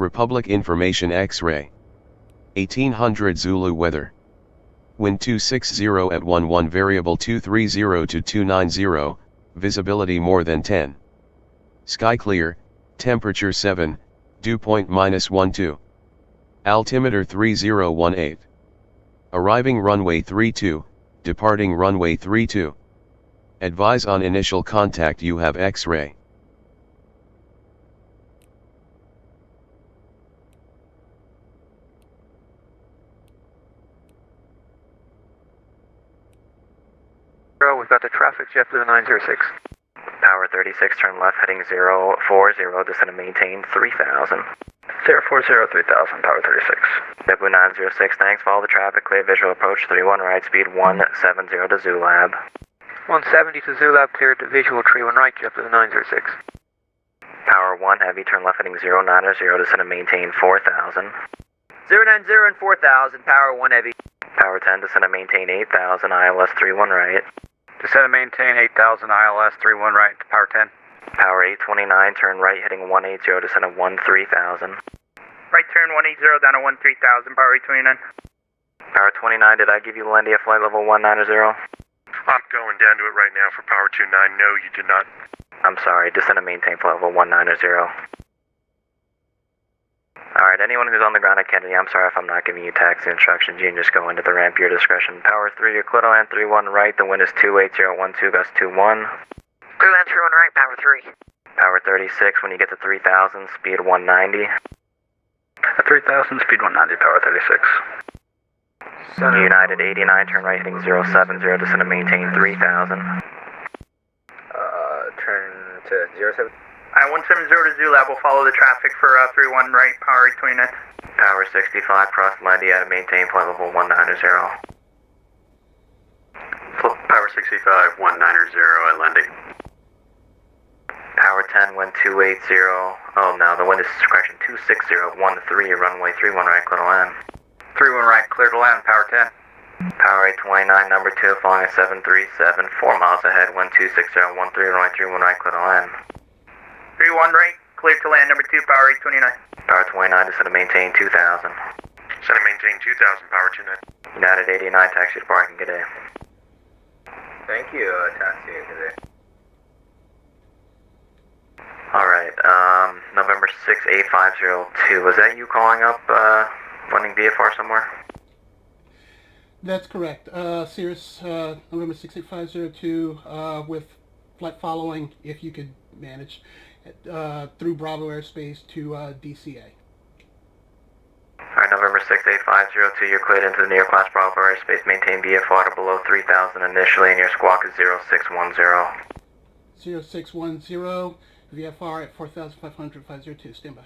Republic Information X-ray. 1800 Zulu weather. Wind 260 at 11 variable 230 to 290, visibility more than 10. Sky clear, temperature 7, dew point -12. Altimeter 3018. Arriving runway 32, departing runway 32. Advise on initial contact you have X-ray. We've got the traffic jet blue 906. Power 36, turn left, heading 040, descend and maintain 3000. 040, 3000, power 36. JetBlue 906, thanks, follow the traffic, clear visual approach 31 right, speed 170 to Zulab. 170 to Zulab, cleared to visual 31 right, JetBlue 906. Power 1 heavy, turn left, heading 090, descend and maintain 4000. 090 and 4000, power 1 heavy. Power 10, descend and maintain 8000, ILS 31 right. Descend and maintain 8000, ILS 31 right, power 10. Power 829, turn right, heading 180, descend at 13,000. Right turn 180 down to 13,000, power 829. Power 29, did I give you Landia flight level 190? I'm going down to it right now for power 29. No, you did not. I'm sorry, descend and maintain flight level 190. Alright, anyone who's on the ground at Kennedy, I'm sorry if I'm not giving you taxi instructions. You can just go into the ramp your discretion. Power 3, you're clear to land 31 right, the wind is 28012, gust 21. Clear land 31 right, power 3. Power 36, when you get to 3000, speed 190. At 3000, speed 190, power 36. United 89, turn right, heading 070, descend and maintain 3000. Turn to 07. 170 to Zulab will follow the traffic for 31 right, power 829. Power 65, cross Landia to maintain flight level 190. Power 65, 190 at landing. Power 10, wind 280, oh no, the wind is, correction, 260, 13, runway 31 right, clear to land. 31 right, clear to land, power 10. Power 829, number 2, flying at 737, 4 miles ahead, wind 260, 13, runway 31 right, clear to land. 31 right, clear to land, number 2, power 829. Power 29, descend to maintain 2000. Descend and maintain 2000, power 29. United 89, taxi to parking, good day. Thank you, taxi today. Alright, November 68502, was that you calling up, wanting VFR somewhere? That's correct. Cirrus, November 68502, with flight following, if you could manage, through Bravo airspace to DCA. Alright, November 68502, you're cleared into the New York class Bravo airspace, maintain VFR to below 3000 initially, and your squawk is 0610. 0610, VFR at 4500, 502, standby.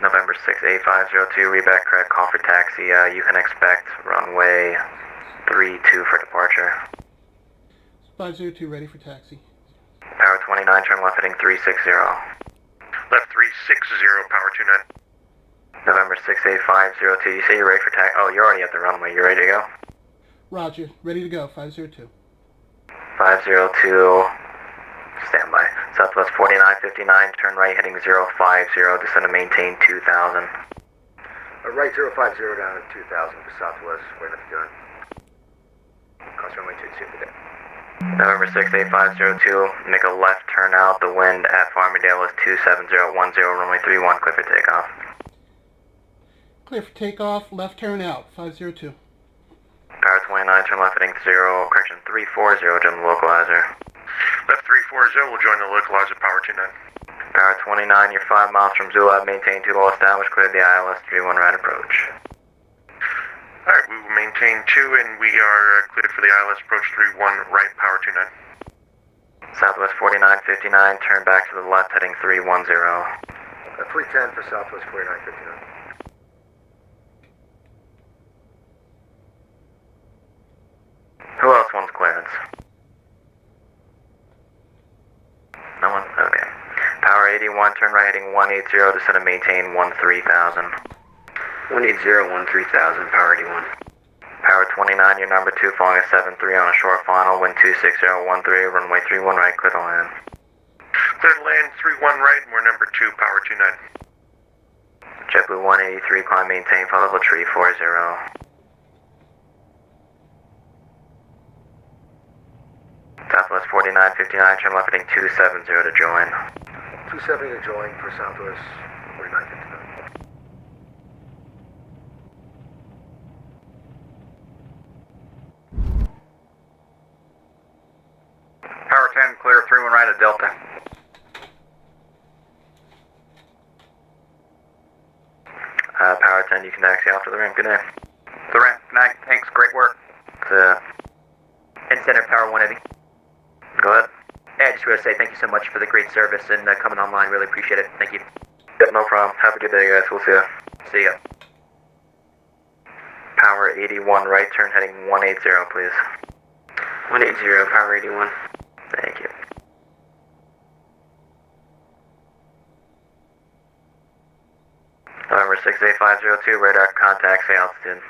November 68502, reback correct, call for taxi, you can expect runway 32 for departure. 502, ready for taxi. Power 29, turn left heading 360. Left 360, power 29. November 68502, you say you're ready for taxi? Oh, you're already at the runway, you ready to go? Roger, ready to go, 502. 502, standby. Southwest 4959, turn right heading 050, descend and maintain 2000. Right 050 down to 2000 for Southwest, wait up to cross runway 22 today. November 68502, make a left turn out, the wind at Farmingdale is 27010, runway 31, clear for takeoff. Clear for takeoff, left turn out, 502. Power 29, turn left heading 340, join the localizer. Left 340 will join the localizer, power 29. Power 29, you're 5 miles from Zulab, maintain 2 low established, clear the ILS 31 right approach. Alright, we will maintain 2 and we are cleared for the ILS approach 31 right, power 29. Southwest 4959, turn back to the left heading 310. 310 for Southwest 4959. Who else wants clearance? No one? Okay. Power 81, turn right heading 180, descend and maintain 13,000. 180, 13,000, power 81. Power 29, your number 2, following a 7-3 on a short final, wind 26013, runway 31 right, clear to land. Clear to land 31 right and we're number 2, power 29. JetBlue 183, climb maintain, flight level tree 40. Southwest 4959, turn left heading 270 to join. 270 to join for Southwest 4959. Power 10, clear 31 right at Delta. Power 10, you can taxi off to the ramp, good day. The ramp, good night, thanks, great work. And Center Power 1 Heavy. Go ahead. Hey, I just want to say thank you so much for the great service and coming online, really appreciate it, thank you. Yep, no problem. Have a good day, guys, we'll see ya. See ya. Power 81 right, turn heading 180, please. 180, Power 81. Thank you. November 68502, radar contact, say altitude.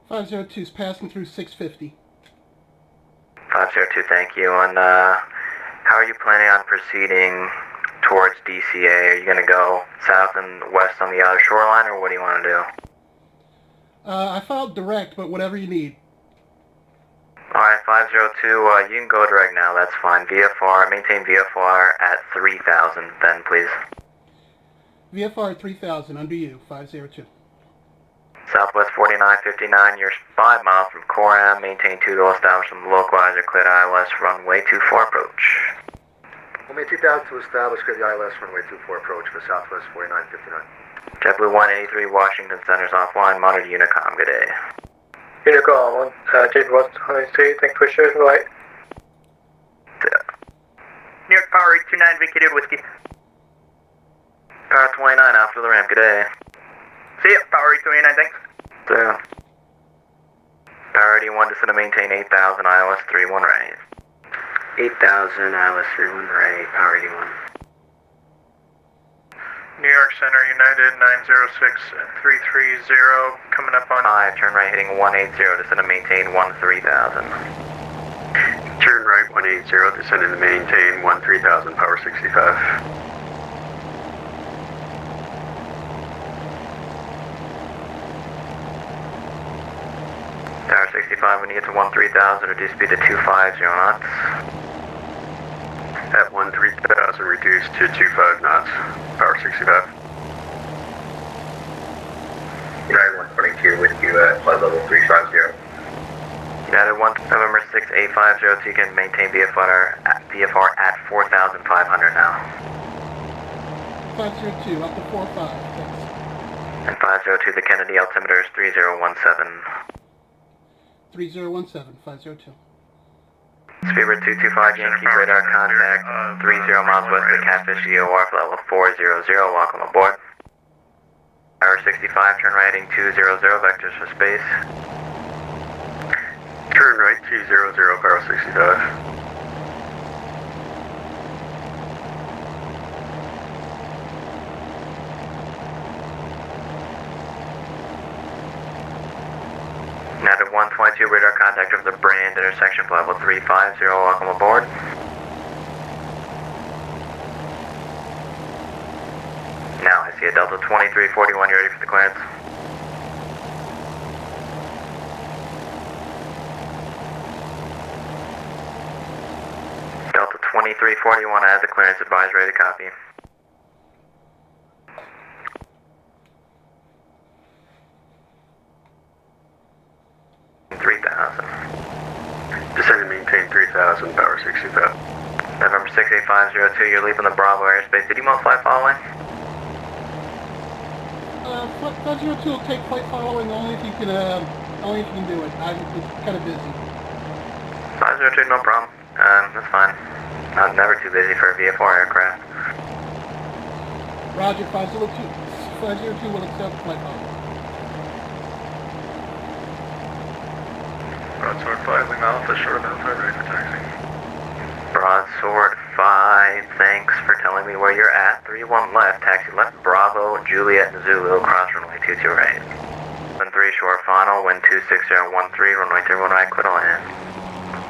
502 is passing through 650. 502, thank you. And how are you planning on proceeding towards DCA? Are you going to go south and west on the outer shoreline, or what do you want to do? I filed direct, but whatever you need. Alright, 502, you can go direct now, that's fine. VFR, maintain VFR at 3000 then, please. VFR 3000, under you, 502. Southwest 4959, you're 5 miles from Coram, maintain 2-door establishment, localizer, clear to ILS, runway 24 approach. Runway 2000 to establish, clear the ILS, runway 24 approach for Southwest 4959. JetBlue 183, Washington Center's offline, monitor Unicom, good day. Unicom, JetBlue 123, thanks for sharing the light. New York Power 829, vacated whiskey. Power 29, after the ramp, good day. See ya, Power 829, thanks. Yeah. Power 81, descend to maintain 8000, ILS 31 right. 8000, ILS 31 right, Power 81. New York Center, United 906-330, coming up on 5, turn right heading 180, descend to maintain 13,000. Turn right 180, descending to maintain 13,000, power 65. Tower 65, when you get to 13,000, reduce speed to 250 knots. At 13,000, reduced to 25 knots, power 65. United 122 with you at flight level 350. United 1, November 68502, you can maintain VFR at 4,500 now. 502, up to 45, thanks. And 502, the Kennedy altimeter is 3017. 3017, 502. Speedbird 225, Yankee radar contact, 30 miles west of Catfish EOR, level 400, welcome aboard. Power 65, turn right heading 200, vectors for space. Turn right 200, power 65. United 122, radar contact over the Brand intersection, level 350, welcome aboard. Now I see a Delta 2341, you ready for the clearance? Delta 2341, I have the clearance, advised, ready to copy. Descend and maintain 3,000, power 65. November 68502, you're leaving the Bravo airspace. Did you want flight following? 502 will take flight following only if you can do it. It's kind of busy. 502, no problem. That's fine. I'm never too busy for a VFR aircraft. Roger, 502 will accept flight following. Broadsword 5, Lima Alpha, short of Alpha, ready for taxi. Broadsword 5, thanks for telling me where you're at. 31 left, taxi left, Bravo, Juliet, Zulu, cross runway 22 right. 13 short final, wind 26013, runway 31 right, clear to land.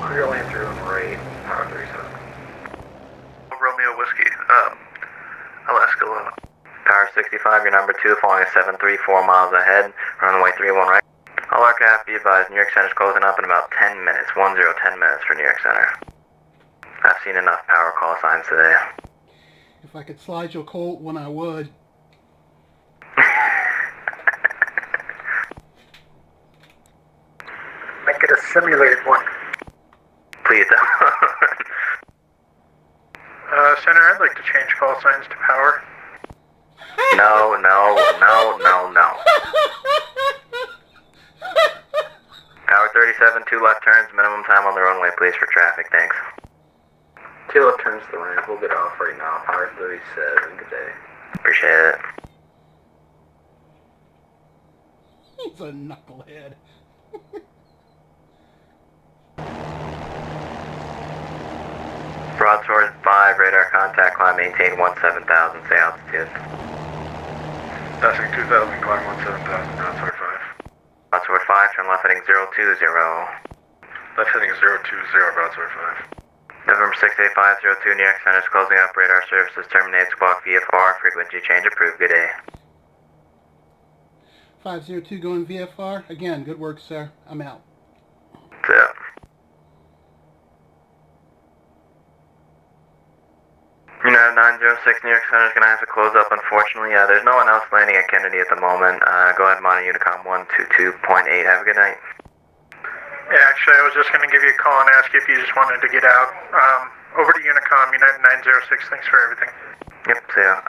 Clear land through and right, power 37. Romeo Whiskey, I'll ask still on. Power 65, your number 2, falling at 734 miles ahead, runway 31 right. All aircraft, be advised, New York Center is closing up in about 10 minutes, 10 minutes for New York Center. I've seen enough power call signs today. If I could slide you a Colt one, I would. Make it a simulated one. Please don't. Center, I'd like to change call signs to power. No. Power 37, 2 left turns, minimum time on the runway, please, for traffic, thanks. 2 left turns to the ramp. We'll get off right now. Power 37. Good day. Appreciate it. He's a knucklehead. Broadsword 5, radar contact, climb, maintain 17,000, say altitude. Passing 2,000, climb 17,000, broadsword 5. Broadsword 5, turn left heading 020. Left heading 020, broadsword 5. November 68502, New York Center is closing up, radar services terminated, squawk VFR, frequency change approved, good day. 502 going VFR. Again, good work, sir. I'm out. That's it. You know, 906 New York Center is going to have to close up, unfortunately. There's no one else landing at Kennedy at the moment. Go ahead, monitor Unicom 122.8. Have a good night. Yeah, actually, I was just going to give you a call and ask you if you just wanted to get out. Over to Unicom, United 906. Thanks for everything. Yep, see ya.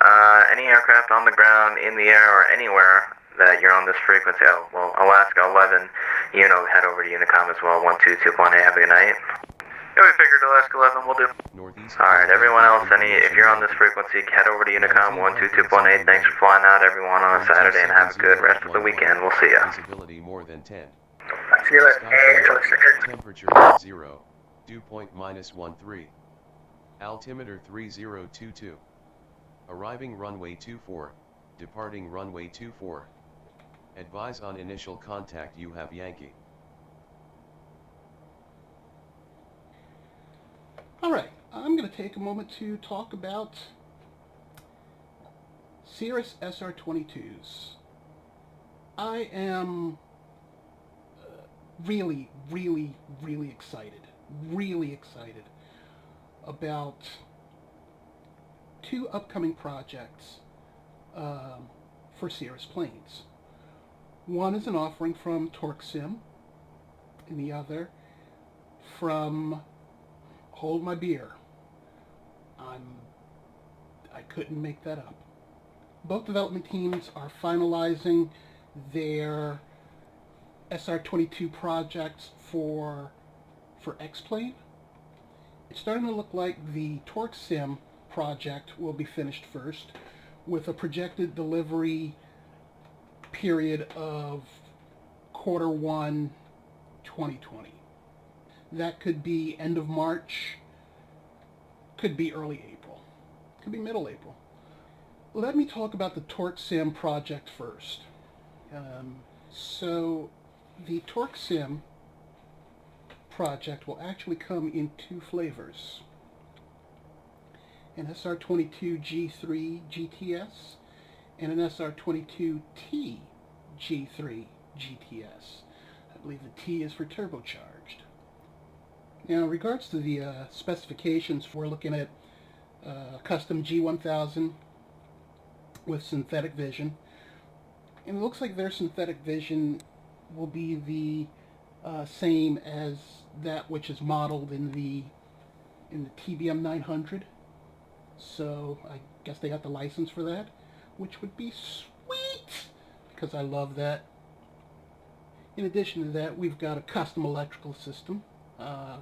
Any aircraft on the ground, in the air, or anywhere that you're on this frequency, well, Alaska 11, head over to Unicom as well, 122.8. Have a good night. Yeah, we figured Alaska 11 will do. Alright, everyone else, if you're on this frequency, head over to Unicom 122.8. Thanks for flying out, everyone, on a Saturday, and have a good rest of the weekend. We'll see ya. Visibility more than 10. See you later. Temperature 0. Dew point -13. Altimeter 3022. Arriving runway 24. Departing runway 24. Advise on initial contact, you have Yankee. Alright, I'm going to take a moment to talk about Cirrus SR22s. I am really excited about 2 upcoming projects for Cirrus planes. One is an offering from Torquesim, and the other from HoldMyBeer. I couldn't make that up. Both development teams are finalizing their SR22 projects for X-Plane. It's starting to look like the Torquesim project will be finished first, with a projected delivery period of Q1 2020. That could be end of March, could be early April, could be middle April. Let me talk about the Torquesim project first. So the Torquesim project will actually come in 2 flavors. An SR22 G3 GTS and an SR22T G3 GTS. I believe the T is for turbocharged. Now, in regards to the specifications, we're looking at custom G1000 with synthetic vision. And it looks like their synthetic vision will be the same as that which is modeled in the TBM 900. So I guess they got the license for that, which would be sweet, because I love that. In addition to that, we've got a custom electrical system,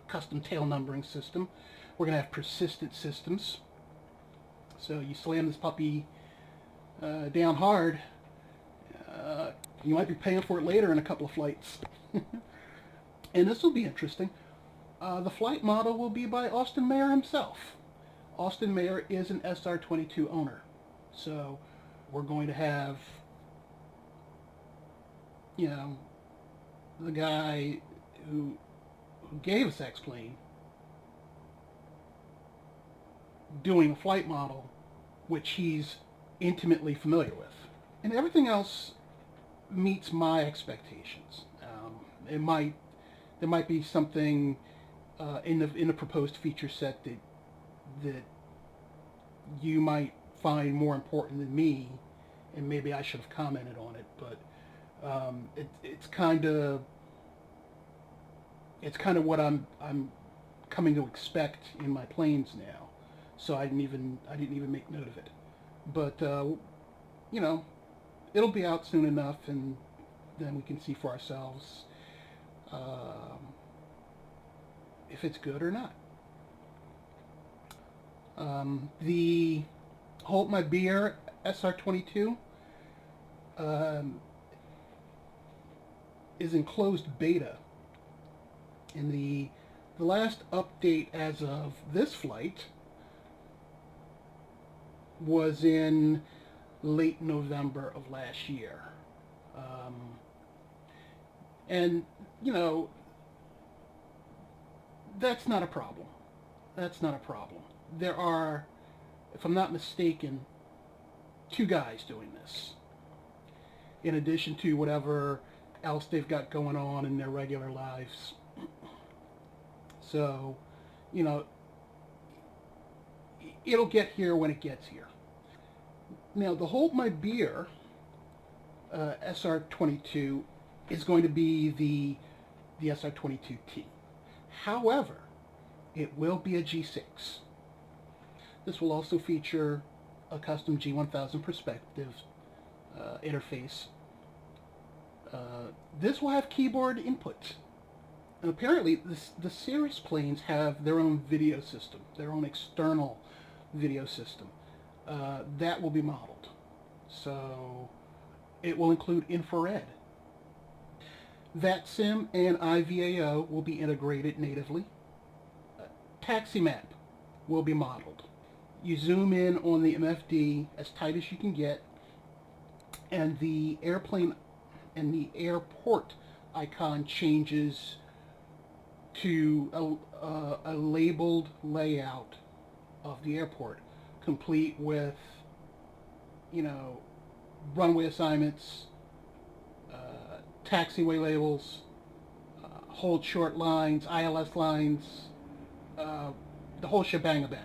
custom tail numbering system. We're going to have persistent systems. So you slam this puppy down hard, you might be paying for it later in a couple of flights. And this will be interesting. The flight model will be by Austin Mayer himself. Austin Mayer is an SR22 owner. So we're going to have, the guy who gave us X-Plane doing a flight model, which he's intimately familiar with. And everything else meets my expectations. There might be something in the proposed feature set that you might find more important than me, and maybe I should have commented on it. But it's kind of what I'm coming to expect in my planes now. So I didn't even make note of it. But you know, it'll be out soon enough, and then we can see for ourselves if it's good or not. The HoldMyBeer SR22 is in closed beta, and the last update as of this flight was in late November of last year. And, you know, that's not a problem. That's not a problem. There are, if I'm not mistaken, 2 guys doing this, in addition to whatever else they've got going on in their regular lives. So, you know, it'll get here when it gets here. Now, the HoldMyBeer SR22 is going to be the SR22T. However, it will be a G6. This will also feature a custom G1000 perspective interface. This will have keyboard input. And apparently, the Cirrus planes have their own video system, their own external video system. That will be modeled. So it will include infrared. Vatsim and IVAO will be integrated natively. Taxi map will be modeled. You zoom in on the MFD as tight as you can get, and the airplane and the airport icon changes to a labeled layout of the airport, complete with, you know, runway assignments, taxiway labels, hold short lines, ILS lines, the whole shebang-a-bang.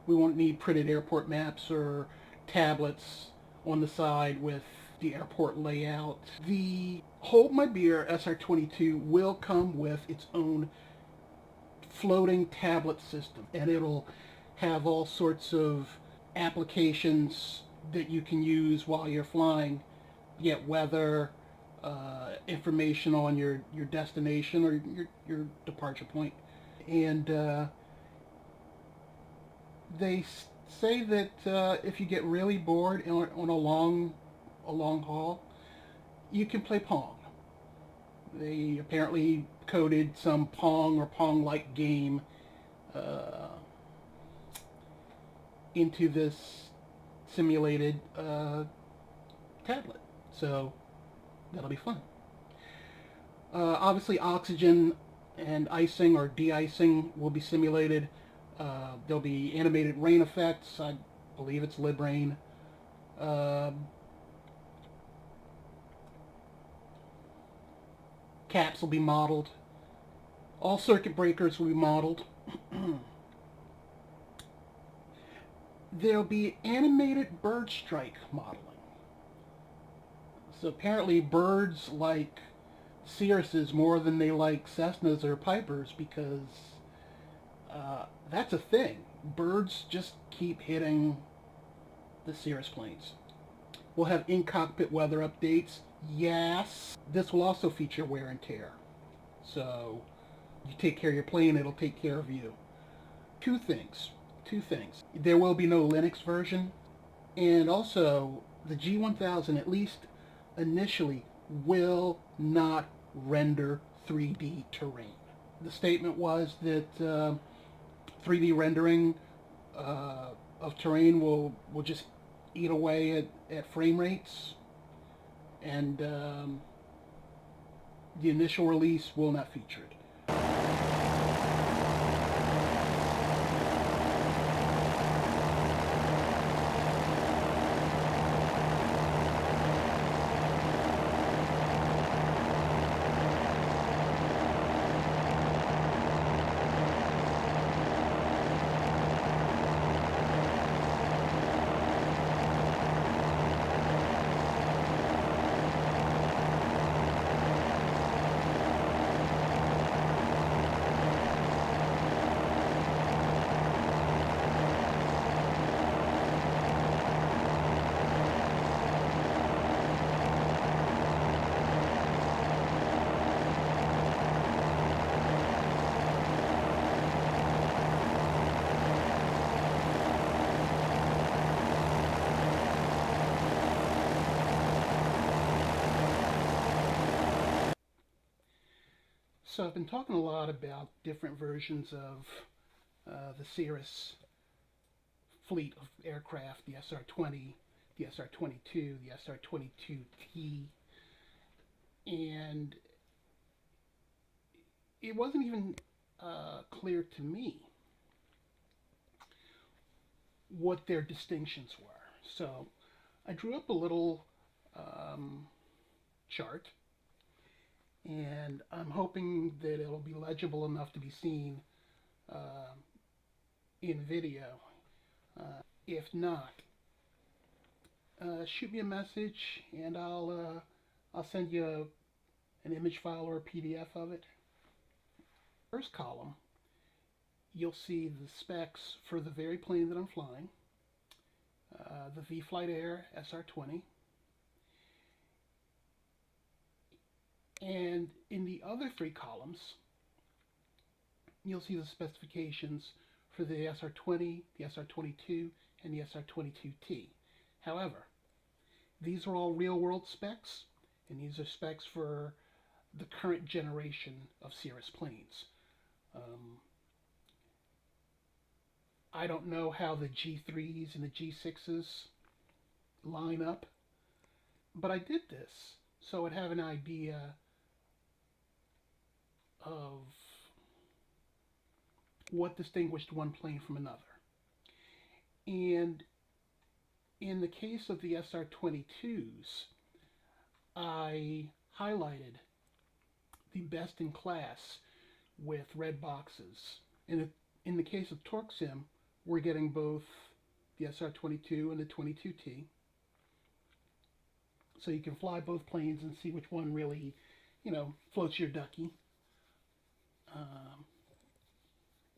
We won't need printed airport maps or tablets on the side with the airport layout. The HoldMyBeer SR22 will come with its own floating tablet system, and it'll have all sorts of applications that you can use while you're flying, get weather, information on your destination or your departure point. And they say that if you get really bored on a long haul, you can play Pong. They apparently coded some Pong or Pong-like game into this simulated tablet. So that'll be fun. Obviously, oxygen and icing or de-icing will be simulated. There'll be animated rain effects. I believe it's lib rain. Caps will be modeled. All circuit breakers will be modeled. There'll be animated bird strike modeling. So apparently birds like Cirruses more than they like Cessnas or Pipers, because that's a thing. Birds just keep hitting the Cirrus planes. We'll have in-cockpit weather updates. Yes. This will also feature wear and tear. So you take care of your plane, it'll take care of you. Two things. There will be no Linux version, and also the G1000, at least initially, will not render 3D terrain. The statement was that 3D rendering of terrain will just eat away at frame rates, and the initial release will not feature it. So I've been talking a lot about different versions of the Cirrus fleet of aircraft, the SR20, the SR22, the SR22T, and it wasn't even clear to me what their distinctions were. So I drew up a little chart, and I'm hoping that it'll be legible enough to be seen in video. If not, shoot me a message and I'll send you an image file or a PDF of it. First column, you'll see the specs for the very plane that I'm flying, the vFlytAir SR20. And in the other three columns, you'll see the specifications for the SR20, the SR22, and the SR22T. However, these are all real-world specs, and these are specs for the current generation of Cirrus planes. I don't know how the G3s and the G6s line up, but I did this so I'd have an idea of what distinguished one plane from another. And in the case of the SR22s, I highlighted the best in class with red boxes. In the case of Torquesim, we're getting both the SR22 and the 22T. So you can fly both planes and see which one really, floats your ducky.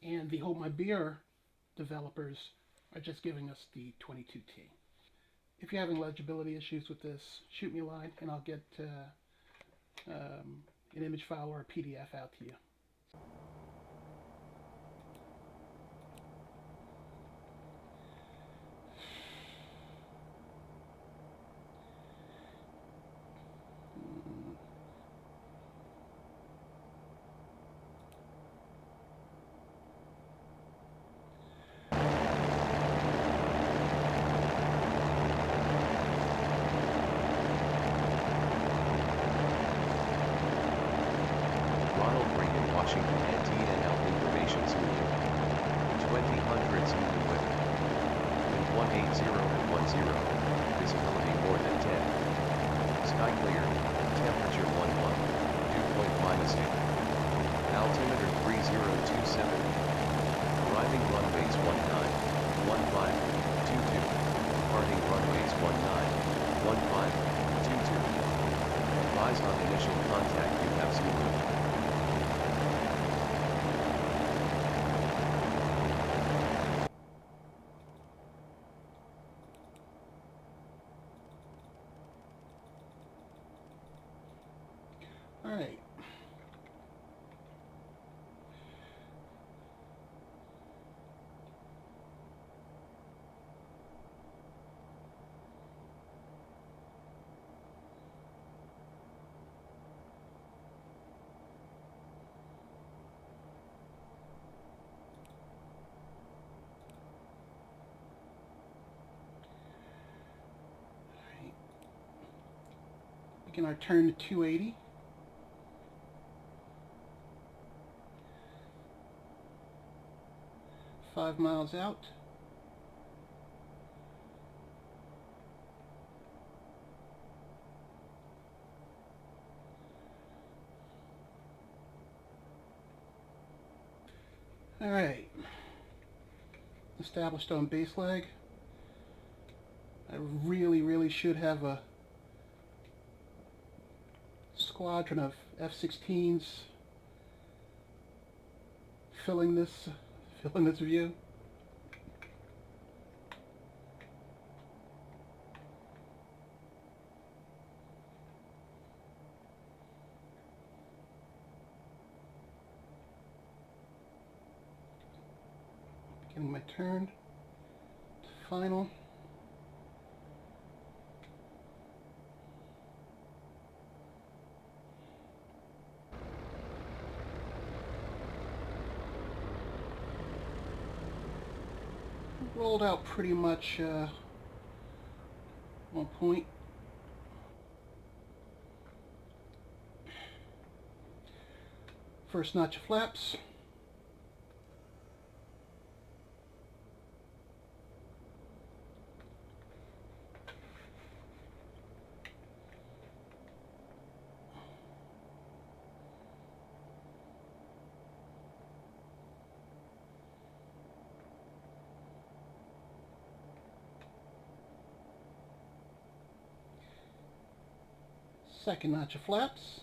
And the HoldMyBeer developers are just giving us the 22T. If you're having legibility issues with this, shoot me a line and I'll get an image file or a PDF out to you. All right. Begin our turn to 280. Five miles out. All right. Established on base leg. I really should have a squadron of F-16s filling this view. Beginning my turn to final. rolled out pretty much on point. First notch of flaps. Second notch of flaps.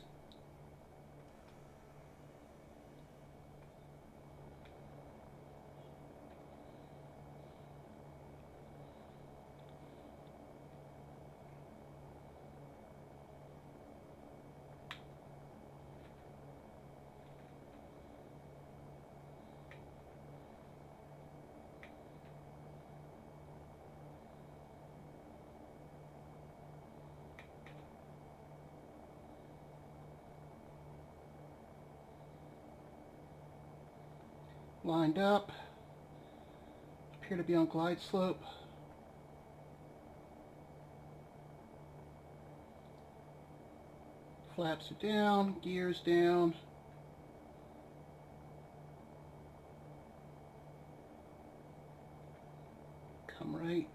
Lined up, appear to be on glide slope. Flaps are down, gears down. Come right.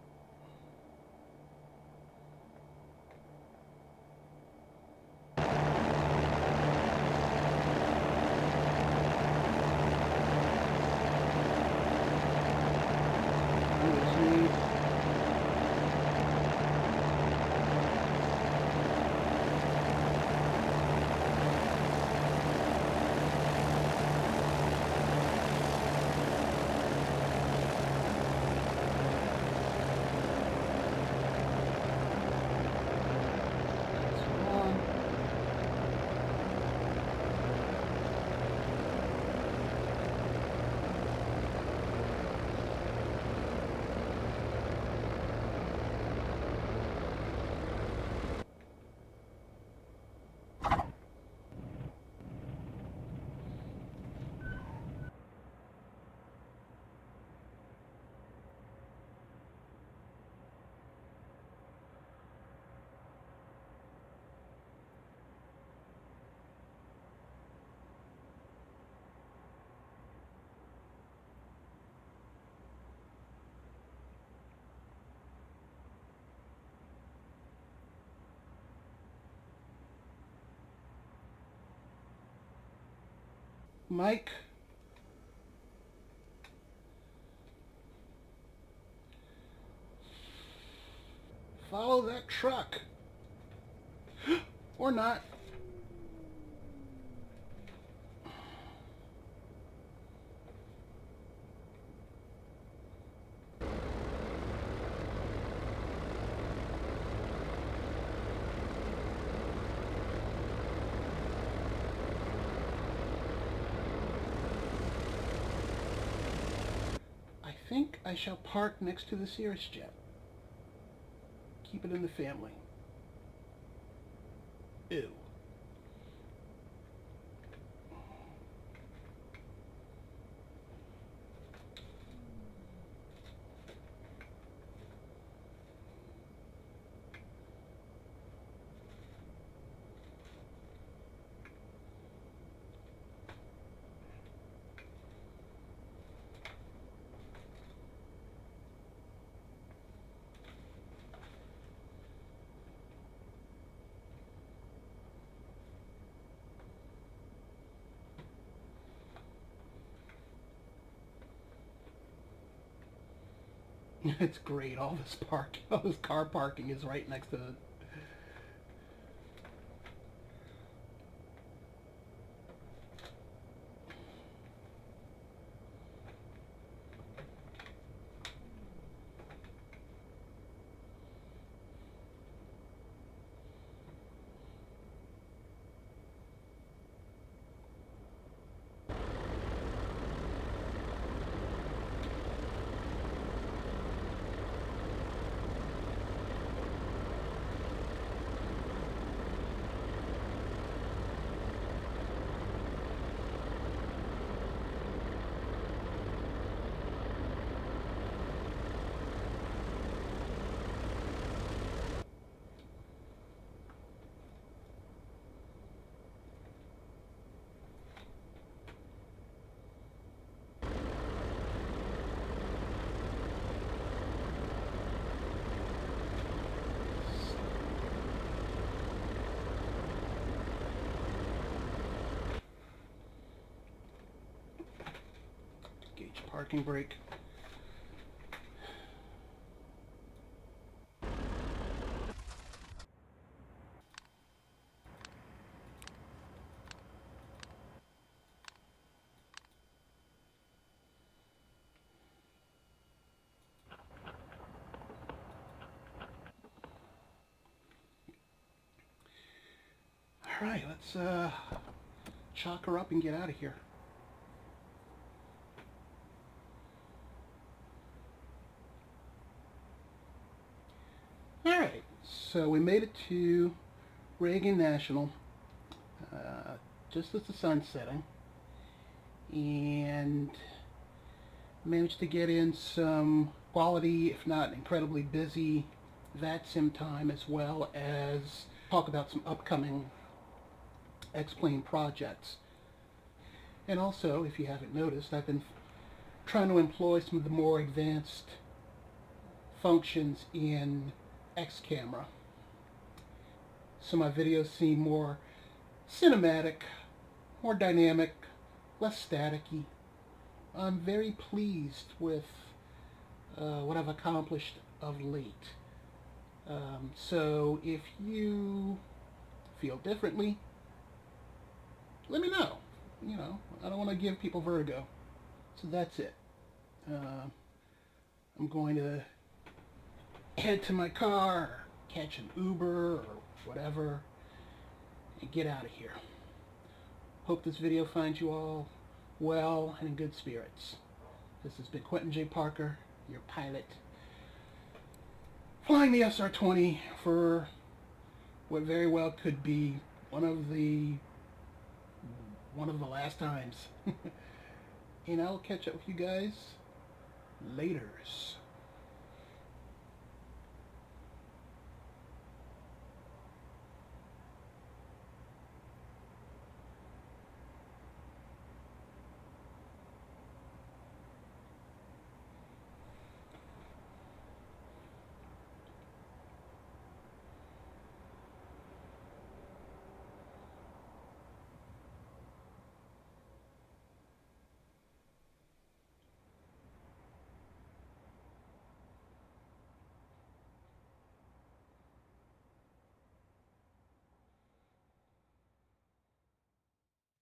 Mike. Follow that truck. Or not. I think I shall park next to the Cirrus jet. Keep it in the family. Ew. It's great. All this car parking is right next to the... parking brake. Alright, let's chalk her up and get out of here. Alright, so we made it to Reagan National just as the sun's setting, and managed to get in some quality, if not incredibly busy, Vatsim time, as well as talk about some upcoming X-Plane projects. And also, if you haven't noticed, I've been trying to employ some of the more advanced functions in X-Camera, so my videos seem more cinematic, more dynamic, less staticky. I'm very pleased with what I've accomplished of late. So if you feel differently, let me know. You know, I don't want to give people vertigo. So that's it. I'm going to head to my car, catch an Uber or whatever, and get out of here. Hope this video finds you all well and in good spirits. This has been Quentin J. Parker, your pilot, flying the SR20 for what very well could be one of the last times. And I'll catch up with you guys laters.